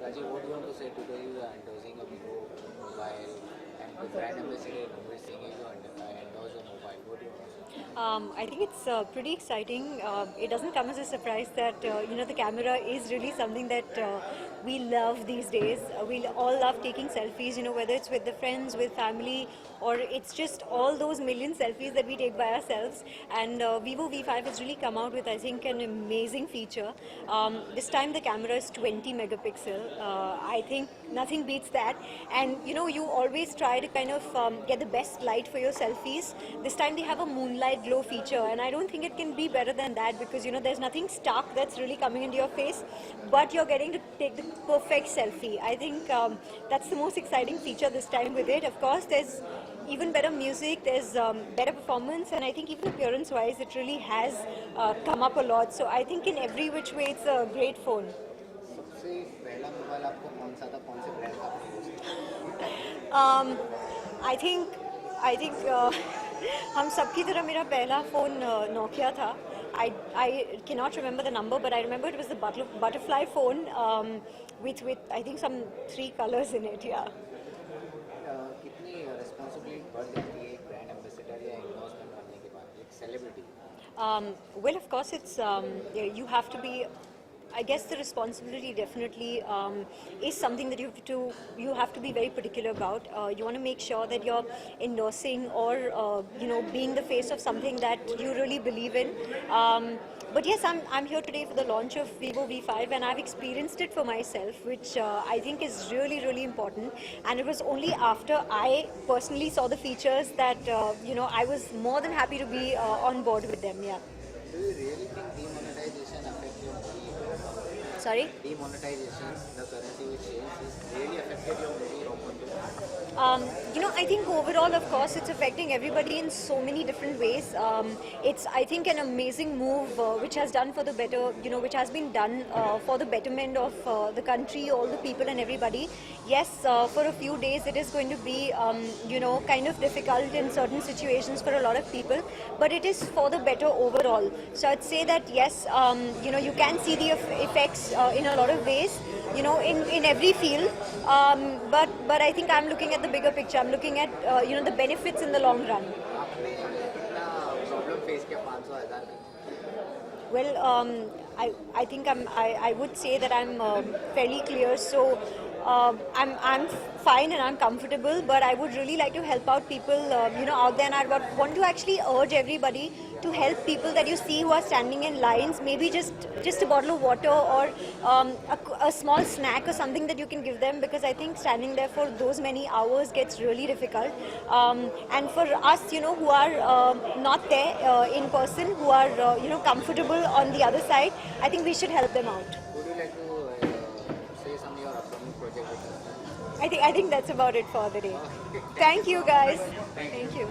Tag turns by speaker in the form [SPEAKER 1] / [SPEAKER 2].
[SPEAKER 1] Rajiv, what do you want to say to the you endorsing a Vivo mobile and the brand ambassador endorsing you and endorse a mobile? What do you want to say?
[SPEAKER 2] I think it's pretty exciting. It doesn't come as a surprise that the camera is really something that we love these days. We all love taking selfies. Whether it's with the friends, with family, or it's just all those million selfies that we take by ourselves. And Vivo V5 has really come out with, I think, an amazing feature. This time the camera is 20 megapixel. I think nothing beats that. And you always try to kind of get the best light for your selfies. This time they have a moonlight glow feature, and I don't think it can be better than that, because there's nothing stark that's really coming into your face, but you're getting to take the perfect selfie. I think that's the most exciting feature this time with it. Of course, there's even better music, there's better performance, and I think even appearance wise it really has come up a lot. So I think in every which way it's a great phone.
[SPEAKER 1] सबसे पहला mobile आपको कौन सा था, कौन से brand का आपने यूज़ किया?
[SPEAKER 2] I think हम सबकी तरह मेरा पहला फ़ोन Nokia था. I cannot remember the number, but I remember it was the butterfly phone with I think some 3 colors in it. Yeah.
[SPEAKER 1] कितनी रिस्पॉन्सिबिलिटी बढ़ जाती है एक ब्रांड एम्बेसडर या एंडोर्समेंट करने के बाद एक celebrity?
[SPEAKER 2] Well, of course, it's you have to be. I guess the responsibility definitely is something that you have to be very particular about. You want to make sure that you're endorsing or being the face of something that you really believe in. But yes, I'm here today for the launch of Vivo V5, and I've experienced it for myself, which I think is really, really important. And it was only after I personally saw the features that I was more than happy to be on board with them. Yeah.
[SPEAKER 1] Do you really think demonetization affects your movie?
[SPEAKER 2] Sorry?
[SPEAKER 1] Demonetization, the currency which change, is really affected your movie or content?
[SPEAKER 2] I think overall, of course, it's affecting everybody in so many different ways. It's, I think, an amazing move which has done for the better, which has been done for the betterment of the country, all the people and everybody. Yes, for a few days it is going to be, kind of difficult in certain situations for a lot of people, but it is for the better overall. So I'd say that yes, you can see the effects in a lot of ways, in every field. But I think I'm looking at the bigger picture. I'm looking at the benefits in the long run.
[SPEAKER 1] Problem face किया 500,000 की?
[SPEAKER 2] Well, I think I would say that I'm fairly clear. So I'm fine and I'm comfortable, but I would really like to help out people out there, and I want to actually urge everybody to help people that you see who are standing in lines. Maybe just a bottle of water or a small snack or something that you can give them, because I think standing there for those many hours gets really difficult. And for us, who are not there in person, who are comfortable on the other side, I think we should help them out.
[SPEAKER 1] Would you like to say
[SPEAKER 2] I think that's about it for the day. Thank you guys. Thank you.